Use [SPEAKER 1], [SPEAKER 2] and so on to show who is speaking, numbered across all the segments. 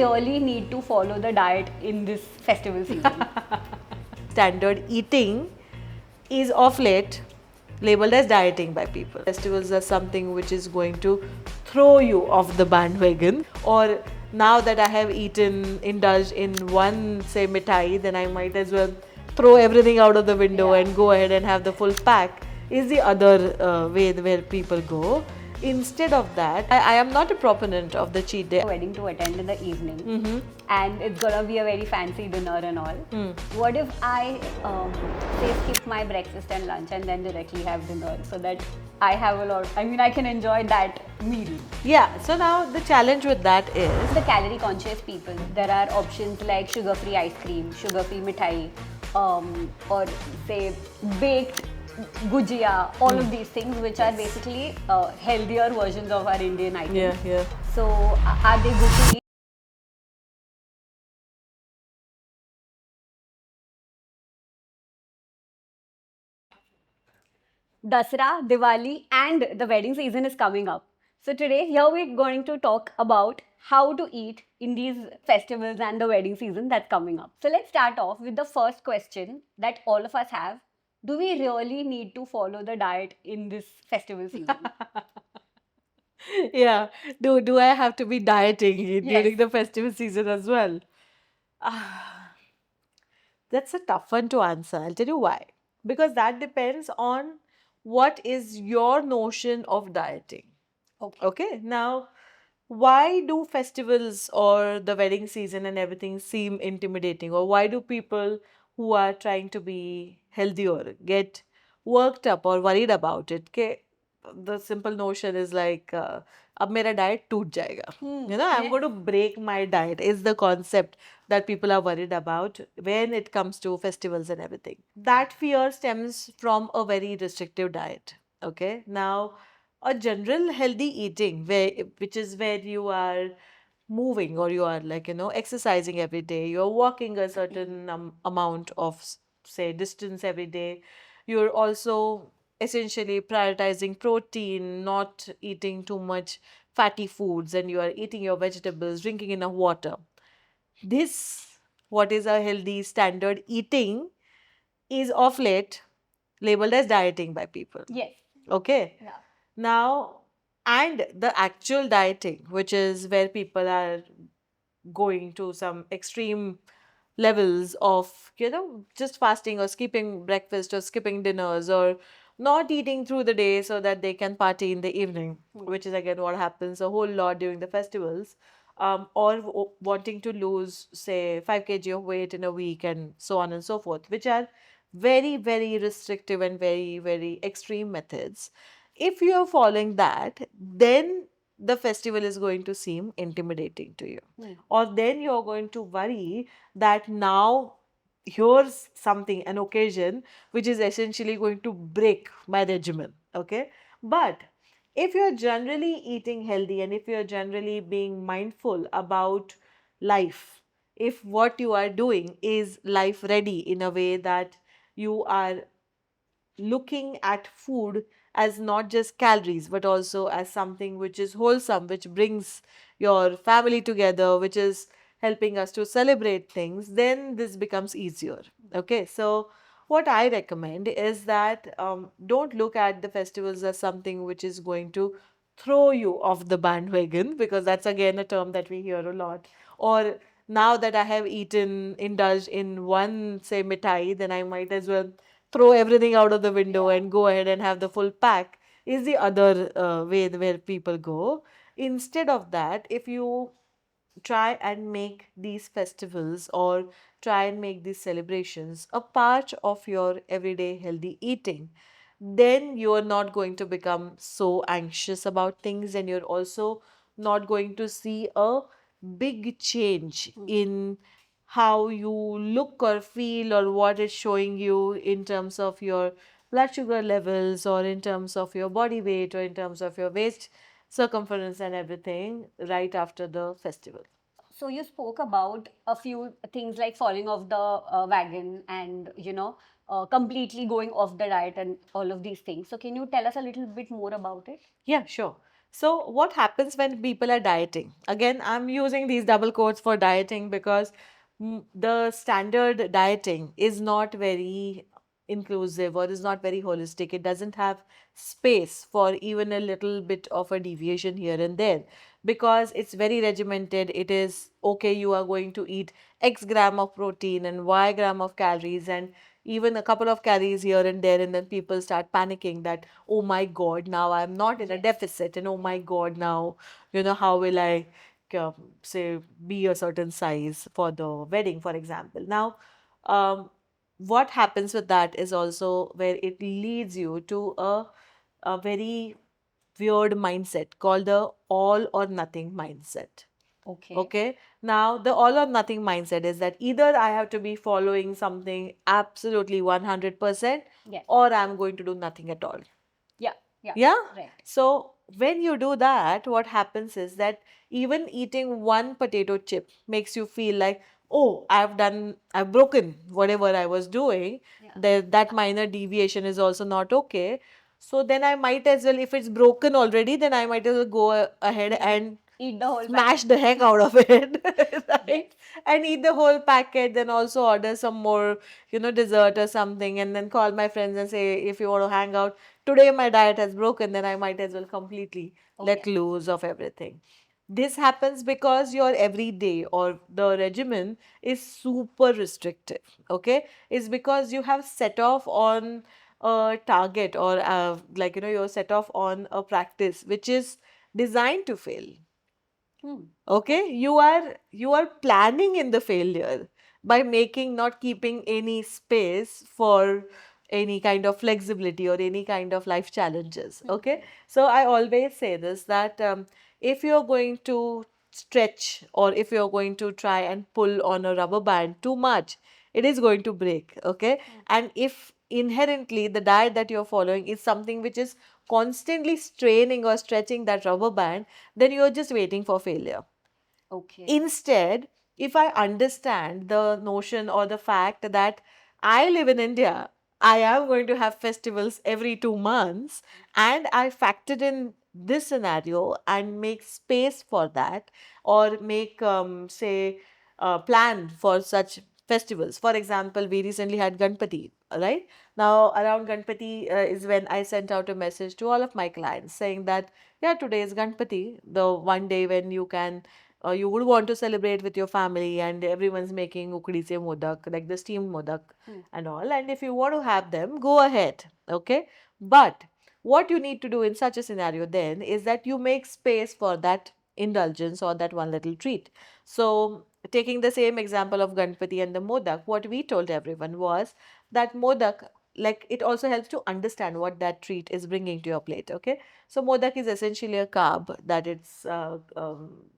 [SPEAKER 1] Really need to follow the diet in this festival season.
[SPEAKER 2] Standard eating is of late labeled as dieting by people. Festivals are something which is going to throw you off the bandwagon. Or now that I have indulged in one, say, mithai, then I might as well throw everything out of the window and go ahead and have the full pack, is the other way where people go. Instead of that, I am not a proponent of the cheat day.
[SPEAKER 1] Wedding to attend in the evening, and it's gonna be a very fancy dinner and all. What if I say skip my breakfast and lunch and then directly have dinner, so that I have a lot? I mean, I can enjoy that meal.
[SPEAKER 2] Yeah, so now the challenge with that is
[SPEAKER 1] The calorie conscious people, there are options like sugar-free ice cream, sugar-free mithai, or say baked gujia, all of these things which are basically healthier versions of our Indian items.
[SPEAKER 2] yeah.
[SPEAKER 1] So are they good to eat? Dasra, Diwali, and the wedding season is coming up. So today, here we're going to talk about how to eat in these festivals and the wedding season that's coming up. So let's start off with the first question that all of us have. Do we really need to follow the diet in this festival season?
[SPEAKER 2] Yeah. Do I have to be dieting during
[SPEAKER 1] Yes.
[SPEAKER 2] the festival season as well? Ah, that's a tough one to answer. I'll tell you why. Because that depends on what is your notion of dieting.
[SPEAKER 1] Okay.
[SPEAKER 2] Okay. Now, why do festivals or the wedding season and everything seem intimidating? Or why do people who are trying to be healthier get worked up or worried about it? The simple notion is like, अब मेरा diet टूट जाएगा. I'm going to break my diet is the concept that people are worried about when it comes to festivals and everything. That fear stems from a very restrictive diet. Okay. Now, a general healthy eating which is where you are moving or you are like exercising every day, you're walking a certain amount of say distance every day, you're also essentially prioritizing protein, not eating too much fatty foods, and you are eating your vegetables, drinking enough water. This, what is a healthy standard eating, is of late labeled as dieting by people.
[SPEAKER 1] Yes.
[SPEAKER 2] Okay.
[SPEAKER 1] Yeah.
[SPEAKER 2] Now, and the actual dieting, which is where people are going to some extreme levels of, just fasting or skipping breakfast or skipping dinners or not eating through the day so that they can party in the evening, which is again what happens a whole lot during the festivals, or wanting to lose, say, 5 kg of weight in a week and so on and so forth, which are very, very restrictive and very, very extreme methods. If you are following that, then the festival is going to seem intimidating to you. Or then you're going to worry that now here's something, an occasion, which is essentially going to break my regimen. Okay. But if you're generally eating healthy and if you're generally being mindful about life, if what you are doing is life ready in a way that you are looking at food as not just calories but also as something which is wholesome, which brings your family together, which is helping us to celebrate things, then this becomes easier. Okay, so what I recommend is that don't look at the festivals as something which is going to throw you off the bandwagon, because that's again a term that we hear a lot. Or now that I have indulged in one, say, mithai, then I might as well throw everything out of the window and go ahead and have the full pack, is the other way where people go. Instead of that, if you try and make these festivals or try and make these celebrations a part of your everyday healthy eating, then you are not going to become so anxious about things, and you're also not going to see a big change in how you look or feel or what it's showing you in terms of your blood sugar levels or in terms of your body weight or in terms of your waist circumference and everything right after the festival.
[SPEAKER 1] So you spoke about a few things like falling off the wagon and completely going off the diet and all of these things. So can you tell us a little bit more about it?
[SPEAKER 2] Yeah, sure. So, what happens when people are dieting? Again, I'm using these double quotes for dieting because the standard dieting is not very inclusive or is not very holistic. It doesn't have space for even a little bit of a deviation here and there because it's very regimented. It is okay, you are going to eat X gram of protein and Y gram of calories, and even a couple of calories here and there, and then people start panicking that, oh my God, now I'm not in a
[SPEAKER 1] Yes.
[SPEAKER 2] deficit, and oh my God, now, how will I, uh, say, be a certain size for the wedding, for example. Now, um, what happens with that is also where it leads you to a very weird mindset called the all or nothing mindset.
[SPEAKER 1] Okay.
[SPEAKER 2] Okay. Now, the all or nothing mindset is that either I have to be following something absolutely 100%
[SPEAKER 1] Yes.
[SPEAKER 2] or I'm going to do nothing at all.
[SPEAKER 1] Yeah. Yeah.
[SPEAKER 2] Yeah.
[SPEAKER 1] Right.
[SPEAKER 2] So when you do that, what happens is that even eating one potato chip makes you feel like, oh, I've broken whatever I was doing.
[SPEAKER 1] Yeah.
[SPEAKER 2] That minor deviation is also not okay. So then I might as well, if it's broken already, then I might as well go ahead and
[SPEAKER 1] Eat the whole
[SPEAKER 2] smash
[SPEAKER 1] packet.
[SPEAKER 2] the heck out of it,
[SPEAKER 1] Yes.
[SPEAKER 2] right? And eat the whole packet, then also order some more, dessert or something, and then call my friends and say, if you want to hang out, today my diet has broken, then I might as well completely let
[SPEAKER 1] Okay.
[SPEAKER 2] loose of everything. This happens because your everyday or the regimen is super restrictive, okay? It's because you have set off on a target or you're set off on a practice which is designed to fail.
[SPEAKER 1] Hmm.
[SPEAKER 2] Okay, you are planning in the failure by making not keeping any space for any kind of flexibility or any kind of life challenges. Okay, so I always say this that if you're going to stretch or if you're going to try and pull on a rubber band too much, it is going to break. Okay, and if inherently the diet that you're following is something which is constantly straining or stretching that rubber band, then you're just waiting for failure.
[SPEAKER 1] Okay.
[SPEAKER 2] Instead, if I understand the notion or the fact that I live in India, I am going to have festivals every 2 months, and I factor in this scenario and make space for that, or make, say, plan for such festivals. For example, we recently had Ganpati, right? Now, around Ganpati is when I sent out a message to all of my clients saying that, yeah, today is Ganpati, the one day when you would want to celebrate with your family and everyone's making ukdi se modak, like the steamed modak and all. And if you want to have them, go ahead. Okay. But what you need to do in such a scenario then is that you make space for that indulgence or that one little treat. So, taking the same example of Ganpati and the modak, what we told everyone was that modak, like, it also helps to understand what that treat is bringing to your plate. Okay, so modak is essentially a carb that it's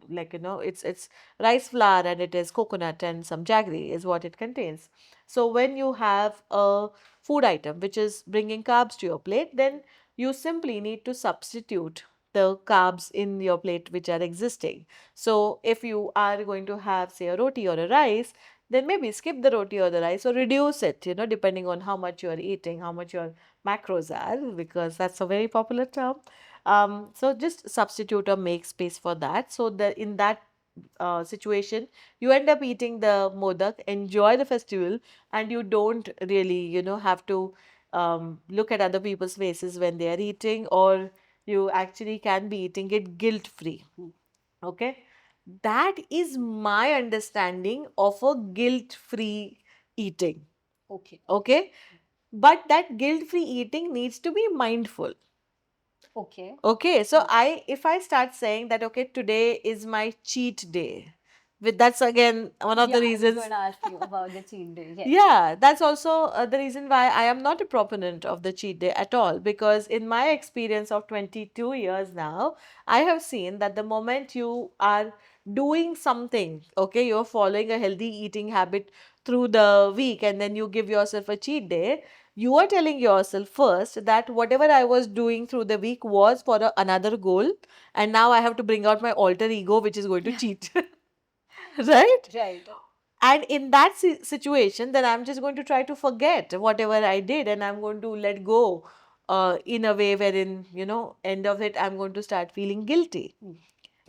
[SPEAKER 2] it's rice flour and it is coconut and some jaggery is what it contains. So when you have a food item which is bringing carbs to your plate, then you simply need to substitute the carbs in your plate which are existing. So if you are going to have, say, a roti or a rice, then maybe skip the roti or the rice or reduce it, depending on how much you are eating, how much your macros are, because that's a very popular term. So just substitute or make space for that. So the in that situation, you end up eating the modak, enjoy the festival, and you don't really, have to look at other people's faces when they are eating, or you actually can be eating it guilt free. Okay, that is my understanding of a guilt free eating.
[SPEAKER 1] Okay.
[SPEAKER 2] Okay, but that guilt free eating needs to be mindful.
[SPEAKER 1] Okay.
[SPEAKER 2] Okay, so if I start saying that, okay, today is my cheat day, with that's again one of
[SPEAKER 1] Yeah,
[SPEAKER 2] the
[SPEAKER 1] I was going
[SPEAKER 2] reasons.
[SPEAKER 1] to ask you about the cheat day. Yes.
[SPEAKER 2] Yeah, that's also the reason why I am not a proponent of the cheat day at all. Because in my experience of 22 years now, I have seen that the moment you are doing something, okay, you're following a healthy eating habit through the week, and then you give yourself a cheat day, you are telling yourself first that whatever I was doing through the week was for another goal, and now I have to bring out my alter ego, which is going to cheat. Right?
[SPEAKER 1] Right.
[SPEAKER 2] And in that situation, then I'm just going to try to forget whatever I did, and I'm going to let go in a way wherein, end of it, I'm going to start feeling guilty.
[SPEAKER 1] Mm.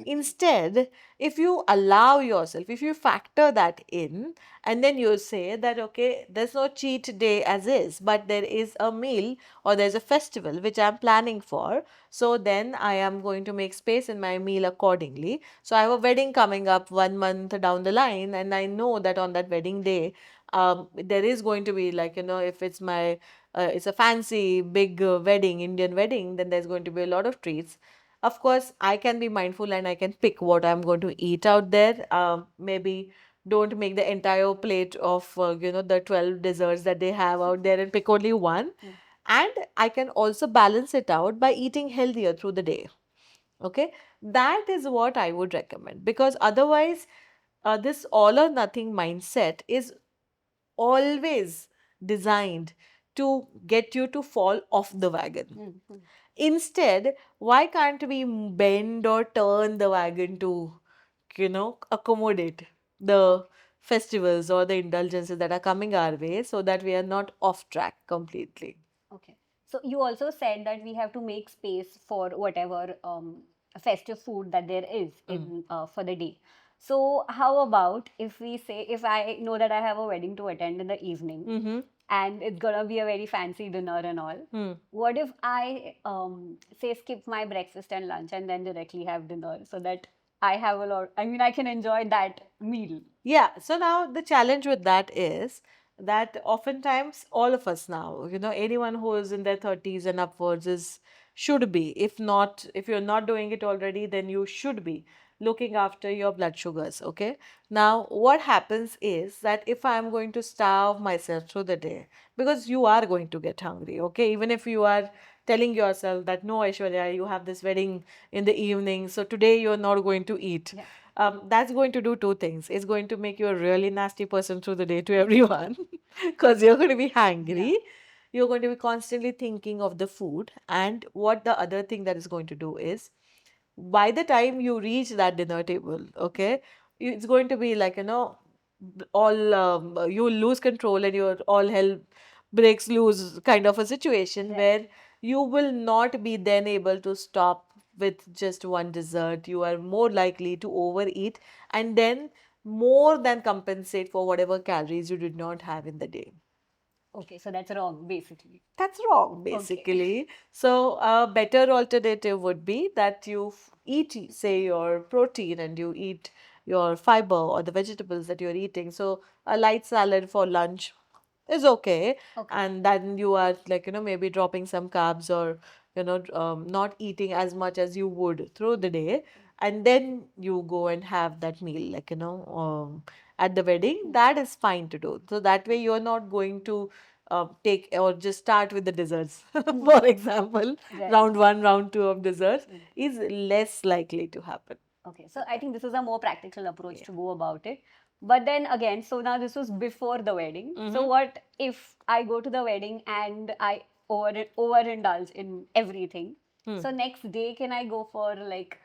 [SPEAKER 2] Instead, if you allow yourself, if you factor that in, and then you say that, okay, there's no cheat day as is, but there is a meal or there's a festival which I'm planning for. So then I am going to make space in my meal accordingly. So I have a wedding coming up 1 month down the line, and I know that on that wedding day, there is going to be, like, if it's my it's a fancy big wedding, Indian wedding, then there's going to be a lot of treats. Of course, I can be mindful and I can pick what I'm going to eat out there. Maybe don't make the entire plate of, the 12 desserts that they have out there and pick only one.
[SPEAKER 1] Mm.
[SPEAKER 2] And I can also balance it out by eating healthier through the day. Okay, that is what I would recommend, because otherwise, this all or nothing mindset is always designed to get you to fall off the wagon.
[SPEAKER 1] Mm. Mm.
[SPEAKER 2] Instead, why can't we bend or turn the wagon to, accommodate the festivals or the indulgences that are coming our way, so that we are not off track completely?
[SPEAKER 1] Okay. So you also said that we have to make space for whatever festive food that there is
[SPEAKER 2] Mm.
[SPEAKER 1] in for the day. So how about if we say, if I know that I have a wedding to attend in the evening,
[SPEAKER 2] Mm-hmm.
[SPEAKER 1] and it's gonna be a very fancy dinner and all,
[SPEAKER 2] Hmm.
[SPEAKER 1] what if I say skip my breakfast and lunch and then directly have dinner, so that I have a lot, I mean, I can enjoy that meal.
[SPEAKER 2] Yeah, so now the challenge with that is that oftentimes all of us now, anyone who is in their 30s and upwards should be, if not, if you're not doing it already, then you should be looking after your blood sugars. Okay. Now, what happens is that if I'm going to starve myself through the day, because you are going to get hungry, okay, even if you are telling yourself that no, Aishwarya, you have this wedding in the evening, so today you're not going to eat.
[SPEAKER 1] Yeah.
[SPEAKER 2] That's going to do two things. It's going to make you a really nasty person through the day to everyone, because you're going to be hangry.
[SPEAKER 1] Yeah.
[SPEAKER 2] You're going to be constantly thinking of the food. And what the other thing that is going to do is, by the time you reach that dinner table, okay, it's going to be like, all you will lose control and your all hell breaks loose kind of a situation,
[SPEAKER 1] Right.
[SPEAKER 2] where you will not be then able to stop with just one dessert. You are more likely to overeat and then more than compensate for whatever calories you did not have in the day.
[SPEAKER 1] Okay, so that's wrong, basically.
[SPEAKER 2] That's wrong,
[SPEAKER 1] Okay.
[SPEAKER 2] basically. So, a better alternative would be that you eat, say, your protein and you eat your fiber or the vegetables that you're eating. So, a light salad for lunch is okay.
[SPEAKER 1] Okay.
[SPEAKER 2] And then you are, like, maybe dropping some carbs, or, not eating as much as you would through the day. And then you go and have that meal, like, at the wedding. That is fine to do. So that way you're not going to take or just start with the desserts. For example,
[SPEAKER 1] Right.
[SPEAKER 2] round one, round two of desserts
[SPEAKER 1] Mm.
[SPEAKER 2] is less likely to happen.
[SPEAKER 1] Okay, so I think this is a more practical approach
[SPEAKER 2] Yeah.
[SPEAKER 1] to go about it. But then again, so now this was before the wedding. So
[SPEAKER 2] Mm-hmm.
[SPEAKER 1] what if I go to the wedding and I overindulge in everything?
[SPEAKER 2] Hmm.
[SPEAKER 1] So next day, can I go for like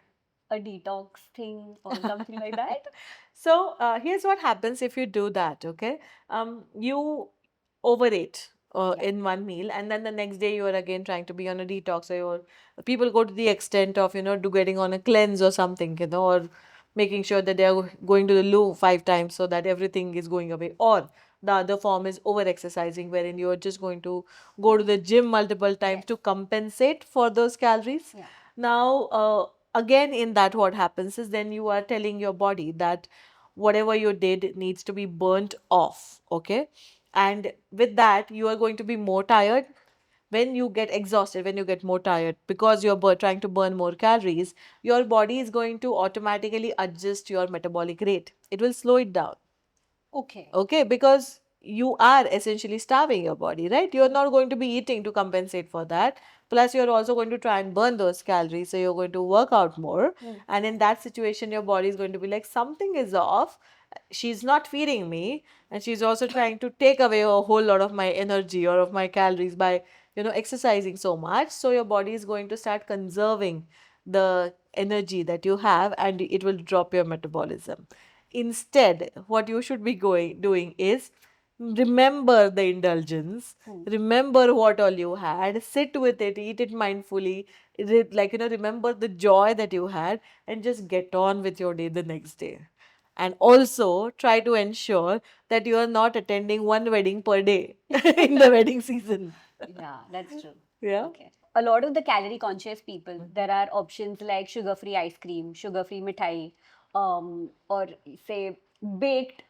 [SPEAKER 1] a detox thing or something like that?
[SPEAKER 2] So here's what happens if you do that, okay? You overate
[SPEAKER 1] Yeah.
[SPEAKER 2] in one meal, and then the next day you are again trying to be on a detox, or people go to the extent of, do getting on a cleanse or something, or making sure that they are going to the loo 5 times so that everything is going away. Or the other form is over exercising, wherein you are just going to go to the gym multiple times
[SPEAKER 1] Yes.
[SPEAKER 2] to compensate for those calories.
[SPEAKER 1] Yeah.
[SPEAKER 2] Now, again, in that, what happens is then you are telling your body that whatever you did needs to be burnt off, okay? And with that, you are going to be more tired. When you get exhausted, when you get more tired, because you're trying to burn more calories, your body is going to automatically adjust your metabolic rate. It will slow it down.
[SPEAKER 1] Okay.
[SPEAKER 2] Okay, because you are essentially starving your body, right? You're not going to be eating to compensate for that. Plus, you're also going to try and burn those calories. So, you're going to work out more.
[SPEAKER 1] Mm.
[SPEAKER 2] And in that situation, your body is going to be like, something is off. She's not feeding me. And she's also trying to take away a whole lot of my energy or of my calories by, exercising so much. So, your body is going to start conserving the energy that you have, and it will drop your metabolism. Instead, what you should be doing is remember the indulgence,
[SPEAKER 1] Hmm.
[SPEAKER 2] remember what all you had, sit with it, eat it mindfully, like, remember the joy that you had, and just get on with your day the next day. And also try to ensure that you are not attending one wedding per day in the wedding season.
[SPEAKER 1] Yeah, that's true.
[SPEAKER 2] Yeah.
[SPEAKER 1] Okay. A lot of the calorie conscious people, there are options like sugar free ice cream, sugar free mithai, or say baked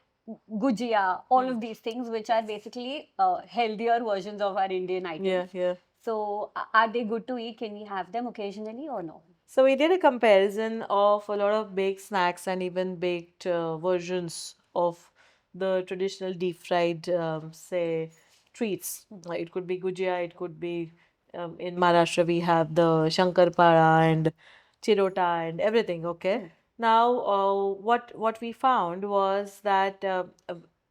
[SPEAKER 1] gujia, all of these things, which are basically healthier versions of our Indian
[SPEAKER 2] Yeah,
[SPEAKER 1] items.
[SPEAKER 2] yeah.
[SPEAKER 1] So, are they good to eat? Can we have them occasionally or no?
[SPEAKER 2] So we did a comparison of a lot of baked snacks and even baked versions of the traditional deep fried, say, treats. It could be gujia, it could be in Maharashtra we have the shankarpara and chirota and everything. Okay. Now, what we found was that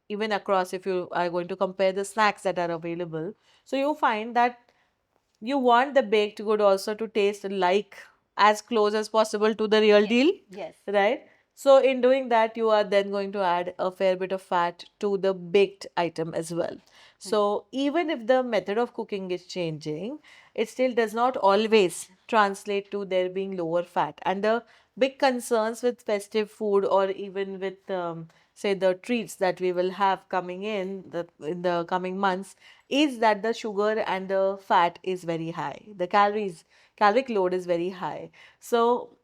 [SPEAKER 2] even across, if you are going to compare the snacks that are available, so you find that you want the baked good also to taste like as close as possible to the real
[SPEAKER 1] Yes.
[SPEAKER 2] deal,
[SPEAKER 1] Yes.
[SPEAKER 2] right? So in doing that, you are then going to add a fair bit of fat to the baked item as well. So even if the method of cooking is changing, it still does not always translate to there being lower fat. And the big concerns with festive food or even with say the treats that we will have coming in the coming months is that the sugar and the fat is very high. The caloric load is very high. So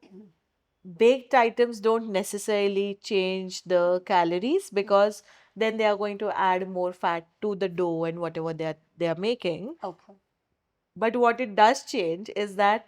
[SPEAKER 2] baked items don't necessarily change the calories because then they are going to add more fat to the dough and whatever they are making.
[SPEAKER 1] Okay.
[SPEAKER 2] But what it does change is that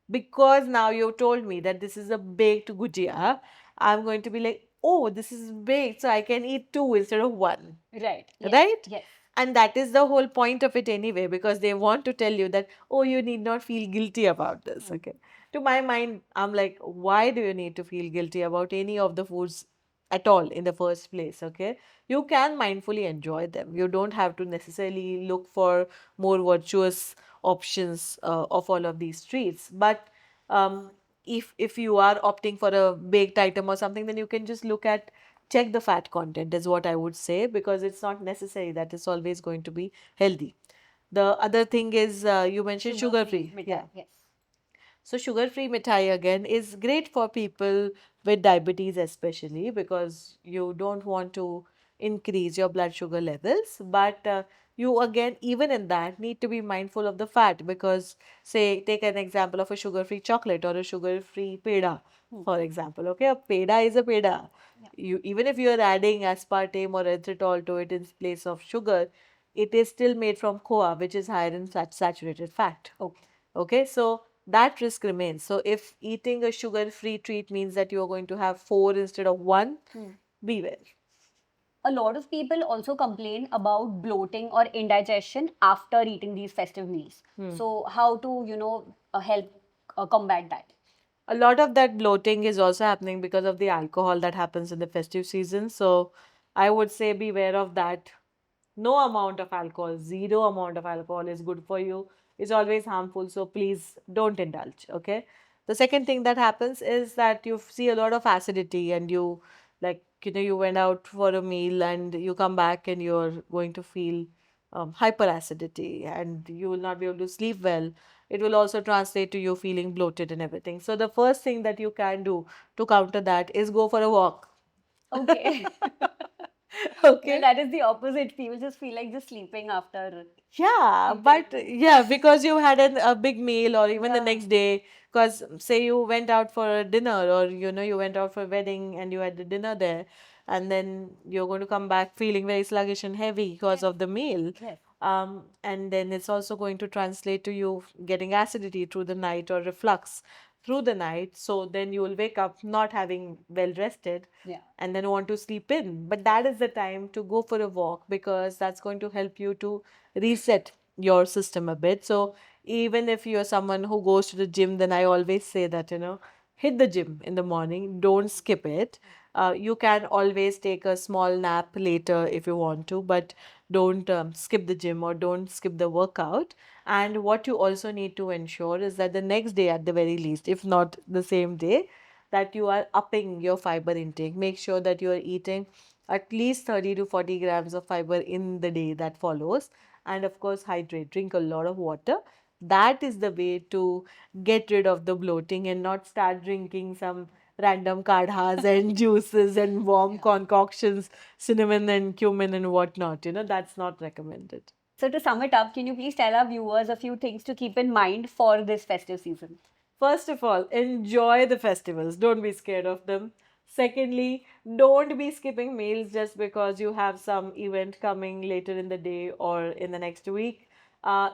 [SPEAKER 2] because now you told me that this is a baked gujia, I'm going to be like, oh, this is baked, so I can eat two instead of one.
[SPEAKER 1] Right. Yes.
[SPEAKER 2] Right?
[SPEAKER 1] Yes.
[SPEAKER 2] And that is the whole point of it anyway, because they want to tell you that, oh, you need not feel guilty about this. Okay. To my mind, I'm like, why do you need to feel guilty about any of the foods at all in the first place? Okay. You can mindfully enjoy them. You don't have to necessarily look for more virtuous options of all of these treats. But um, if you are opting for a baked item or something, then you can just look at check the fat content is what I would say, because it's not necessary that it's always going to be healthy. The other thing is you mentioned sugar free. Yeah.
[SPEAKER 1] Mithai. Yes.
[SPEAKER 2] So sugar-free mithai again is great for people with diabetes, especially because you don't want to increase your blood sugar levels. But you again, even in that, need to be mindful of the fat because, say, take an example of a sugar-free chocolate or a sugar-free peda, for example. Okay, a peda is a peda. You even if you are adding aspartame or erythritol to it in place of sugar, it is still made from coa, which is higher in saturated fat.
[SPEAKER 1] Okay.
[SPEAKER 2] Okay, so that risk remains. So if eating a sugar-free treat means that you are going to have four instead of one, beware.
[SPEAKER 1] A lot of people also complain about bloating or indigestion after eating these festive meals. So, how to, help combat that?
[SPEAKER 2] A lot of that bloating is also happening because of the alcohol that happens in the festive season. So I would say beware of that. No amount of alcohol, zero amount of alcohol is good for you. It's always harmful. So please don't indulge. Okay. The second thing that happens is that you see a lot of acidity and you like, you went out for a meal and you come back and you're going to feel hyperacidity and you will not be able to sleep well. It will also translate to you feeling bloated and everything. So the first thing that you can do to counter that is go for a walk.
[SPEAKER 1] Okay.
[SPEAKER 2] Okay.
[SPEAKER 1] Well, that is the opposite. People just feel like just sleeping after.
[SPEAKER 2] Yeah,
[SPEAKER 1] eating.
[SPEAKER 2] but yeah, because you had a big meal or even the
[SPEAKER 1] Yeah.
[SPEAKER 2] next day, because say you went out for a dinner or you went out for a wedding and you had the dinner there, and then you're going to come back feeling very sluggish and heavy because of the meal.
[SPEAKER 1] Yes.
[SPEAKER 2] And then it's also going to translate to you getting acidity through the night or reflux through the night. So then you will wake up not having well rested
[SPEAKER 1] Yeah.
[SPEAKER 2] and then want to sleep in. But that is the time to go for a walk because that's going to help you to reset your system a bit. So even if you're someone who goes to the gym, then I always say that, hit the gym in the morning, don't skip it. You can always take a small nap later if you want to, but don't skip the gym or don't skip the workout. And what you also need to ensure is that the next day, at the very least, if not the same day, that you are upping your fiber intake. Make sure that you are eating at least 30 to 40 grams of fiber in the day that follows. And of course, hydrate, drink a lot of water. That is the way to get rid of the bloating and not start drinking some random kadhas and juices and warm concoctions, cinnamon and cumin and whatnot. That's not recommended.
[SPEAKER 1] So, to sum it up, can you please tell our viewers a few things to keep in mind for this festive season?
[SPEAKER 2] First of all, enjoy the festivals. Don't be scared of them. Secondly, don't be skipping meals just because you have some event coming later in the day or in the next week.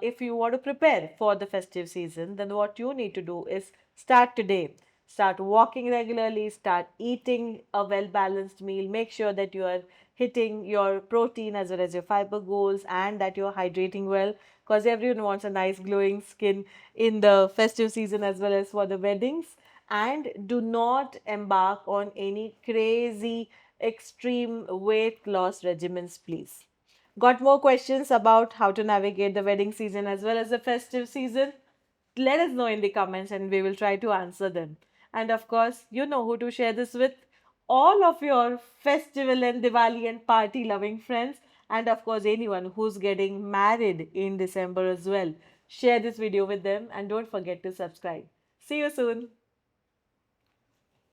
[SPEAKER 2] If you want to prepare for the festive season, then what you need to do is start today. Start walking regularly, start eating a well balanced meal. Make sure that you are hitting your protein as well as your fiber goals and that you're hydrating well, because everyone wants a nice glowing skin in the festive season as well as for the weddings. And do not embark on any crazy extreme weight loss regimens, please. Got more questions about how to navigate the wedding season as well as the festive season? Let us know in the comments and we will try to answer them. And of course, you know who to share this with: all of your festival and Diwali and party loving friends. And of course, anyone who's getting married in December as well. Share this video with them and don't forget to subscribe. See you soon.